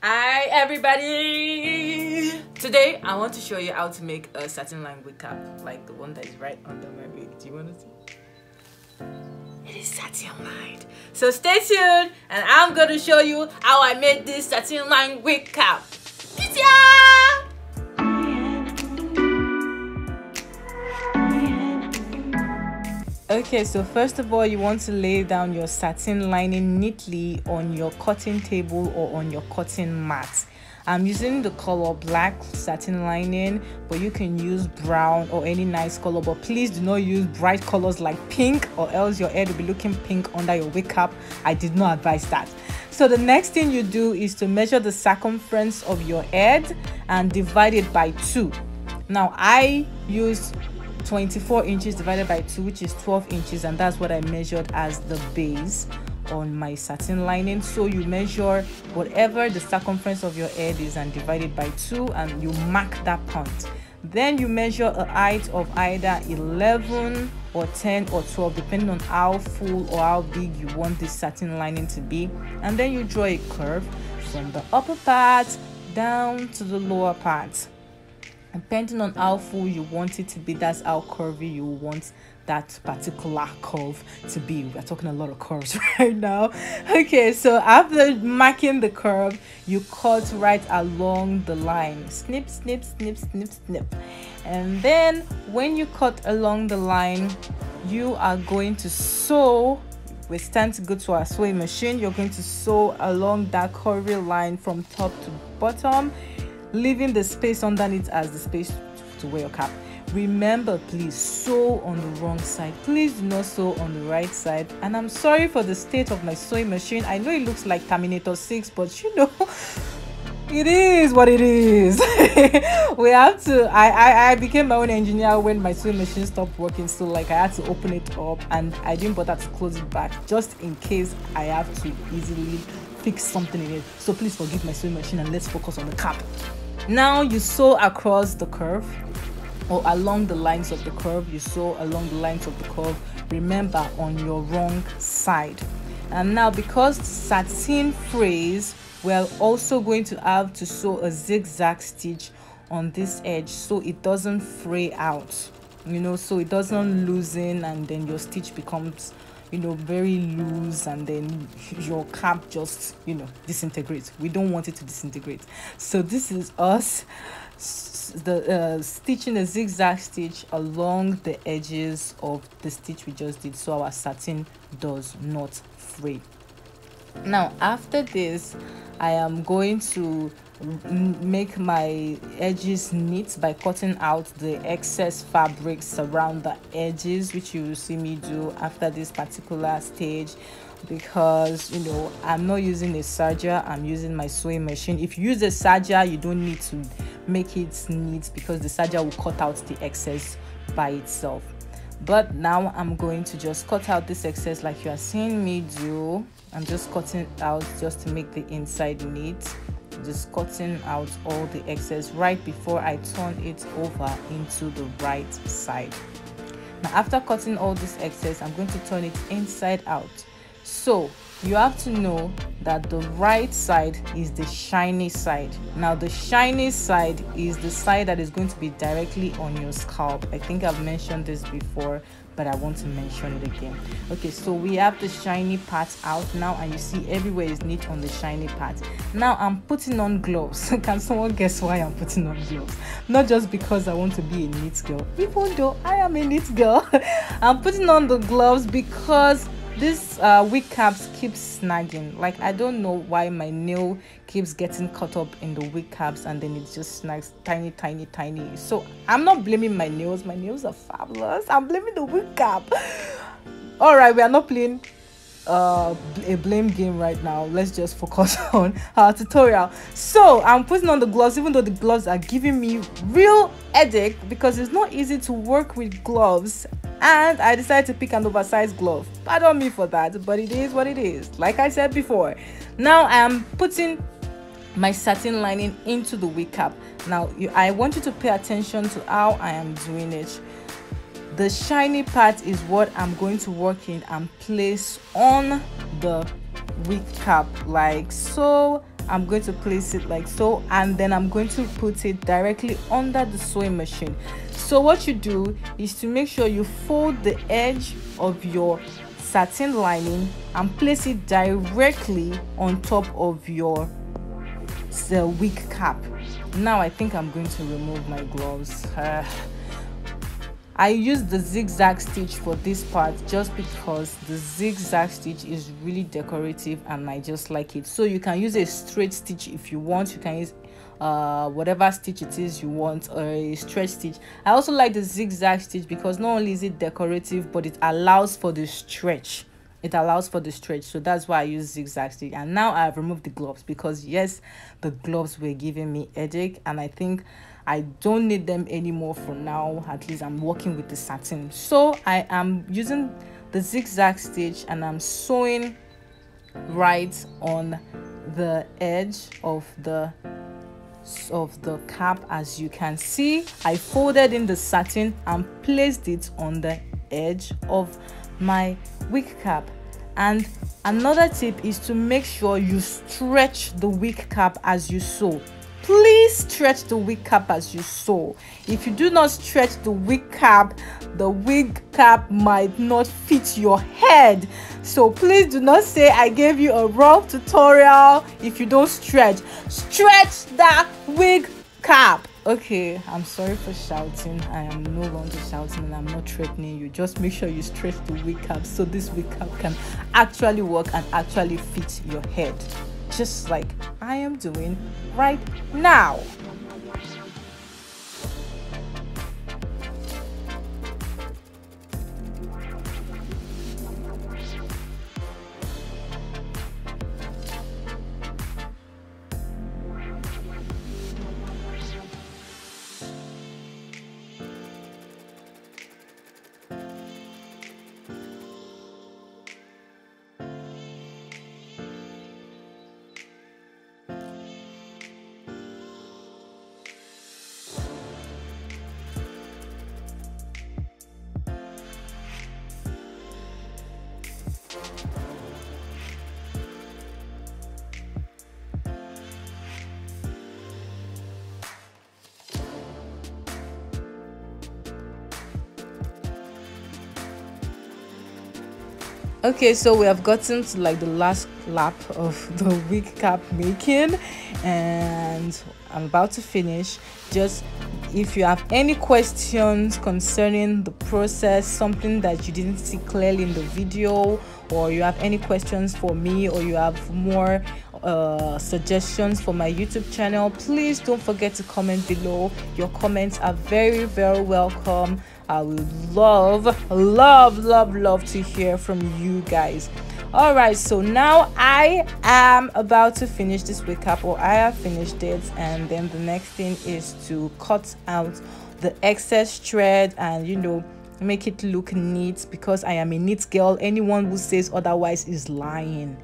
Hi everybody! Today I want to show you how to make a satin line wig cap, like the one that is right under my wig. Do you want to see? It is satin lined. So stay tuned and I'm going to show you how I made this satin line wig cap. Okay, so first of all, you want to lay down your satin lining neatly on your cutting table or on your cutting mat. I'm using the color black satin lining, but you can use brown or any nice color, but please do not use bright colors like pink, or else your head will be looking pink under your wig cap. I did not advise that. So the next thing you do is to measure the circumference of your head and divide it by 2. Now I use 24 inches divided by 2, which is 12 inches, and that's what I measured as the base on my satin lining. So you measure whatever the circumference of your head is and divide it by 2, and you mark that point. Then you measure a height of either 11 or 10 or 12, depending on how full or how big you want this satin lining to be, and then you draw a curve from the upper part down to the lower part. Depending on how full you want it to be, that's how curvy you want that particular curve to be. We're talking a lot of curves right now. Okay, so after marking the curve, you cut right along the line. Snip, snip, snip, snip, snip. And then when you cut along the line, you are going to sew. It's time to go to our sewing machine. You're going to sew along that curvy line from top to bottom, leaving the space underneath as the space to wear your cap. Remember, please sew on the wrong side. Please do not sew on the right side. And I'm sorry for the state of my sewing machine. I know it looks like Terminator 6, but you know, it is what it is. We have to, I became my own engineer when my sewing machine stopped working, so like I had to open it up and I didn't bother to close it back just in case I have to easily fix something in it. So please forgive my sewing machine and let's focus on the cap. Now you sew across the curve or along the lines of the curve. You sew along the lines of the curve, remember, on your wrong side. And now, because satin frays, we're also going to have to sew a zigzag stitch on this edge so it doesn't fray out, you know, so it doesn't loosen and then your stitch becomes, you know, very loose and then your cap just, you know, disintegrates. We don't want it to disintegrate. So this is us stitching a zigzag stitch along the edges of the stitch we just did, so our satin does not fray. Now after this, I am going to make my edges neat by cutting out the excess fabrics around the edges, which you will see me do after this particular stage, because you know I'm not using a serger, I'm using my sewing machine. If you use a serger, you don't need to make it neat because the serger will cut out the excess by itself. But now I'm going to just cut out this excess like you are seeing me do. I'm just cutting out just to make the inside neat, just cutting out all the excess right before I turn it over into the right side. Now after cutting all this excess, I'm going to turn it inside out. So you have to know that the right side is the shiny side. Now the shiny side is the side that is going to be directly on your scalp. I think I've mentioned this before, but I want to mention it again. Okay, so we have the shiny part out now, and you see everywhere is neat on the shiny part. Now I'm putting on gloves. Can someone guess why I'm putting on gloves? Not just because I want to be a neat girl, even though I am a neat girl. I'm putting on the gloves because this wig caps keep snagging. Like, I don't know why my nail keeps getting caught up in the wig caps and then it just snags tiny. So I'm not blaming my nails are fabulous, I'm blaming the wig cap. All right, we are not playing a blame game right now. Let's just focus on our tutorial. So I'm putting on the gloves, even though the gloves are giving me real headache because it's not easy to work with gloves, and I decided to pick an oversized glove. Pardon me for that, but it is what it is, like I said before. Now I am putting my satin lining into the wig cap. Now I want you to pay attention to how I am doing it. The shiny part is what I'm going to work in and place on the wig cap like so, I'm going to place it like so, and then I'm going to put it directly under the sewing machine. So what you do is to make sure you fold the edge of your satin lining and place it directly on top of your wig cap. Now I think I'm going to remove my gloves. I use the zigzag stitch for this part just because the zigzag stitch is really decorative and I just like it. So you can use a straight stitch if you want. You can use whatever stitch it is you want, or a stretch stitch. I also like the zigzag stitch because not only is it decorative, but it allows for the stretch. So that's why I use zigzag stitch. And now I've removed the gloves because yes, the gloves were giving me headache, and I think I don't need them anymore for now. At least I'm working with the satin. So I am using the zigzag stitch and I'm sewing right on the edge of the cap. As you can see, I folded in the satin and placed it on the edge of my wig cap. And another tip is to make sure you stretch the wig cap as you sew. Please stretch the wig cap as you sew. If you do not stretch the wig cap might not fit your head. So please do not say I gave you a rough tutorial if you don't stretch. Stretch that wig cap. Okay, I'm sorry for shouting. I am no longer shouting and I'm not threatening you. Just make sure you stretch the wig cap so this wig cap can actually work and actually fit your head, just like I am doing right now. Okay, so we have gotten to like the last lap of the wig cap making and I'm about to finish. Just if you have any questions concerning the process, something that you didn't see clearly in the video, or you have any questions for me, or you have more suggestions for my YouTube channel, please don't forget to comment below. Your comments are very, very welcome. I would love to hear from you guys. All right, so now I am about to finish this wig cap, or I have finished it, and then the next thing is to cut out the excess thread and, you know, make it look neat, because I am a neat girl. Anyone who says otherwise is lying.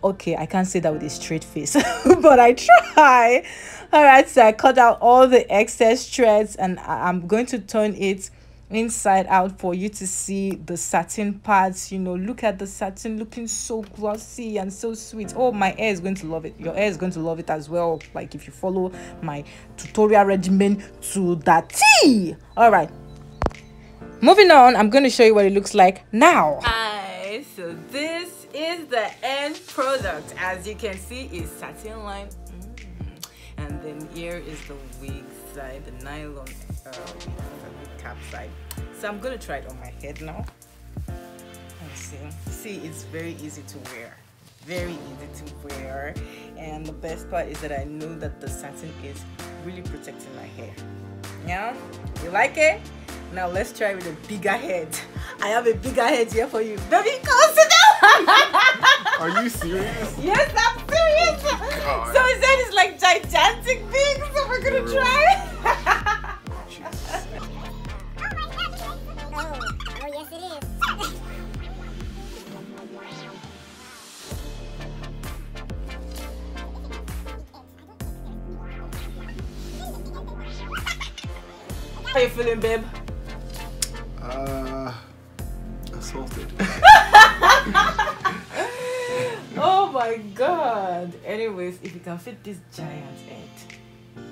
Okay, I can't say that with a straight face but I try. All right, so I cut out all the excess threads and I'm going to turn it inside out for you to see the satin parts. You know, look at the satin looking so glossy and so sweet. Oh, my hair is going to love it. Your hair is going to love it as well, like if you follow my tutorial regimen to the T. All right, moving on, I'm going to show you what it looks like now. Hi, so this is the end product. As you can see, is satin line, and then here is the wig side, the nylon cap side. So I'm gonna try it on my head now. Let's see, it's very easy to wear, and the best part is that I know that the satin is really protecting my hair. Yeah, you like it? Now let's try with a bigger head. I have a bigger head here for you. Baby, come sit down. Are you serious? Yes, I'm serious. God. So he said it's like gigantic big, so we're gonna try. Oh yes it is. How you feeling, babe? Assaulted. Oh my my god. Anyways, if you can fit this giant head,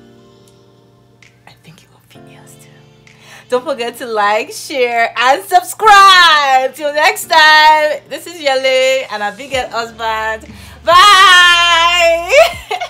I think it will fit yours too. Don't forget to like, share, and subscribe. Till next time, this is Yele and our big husband. Bye.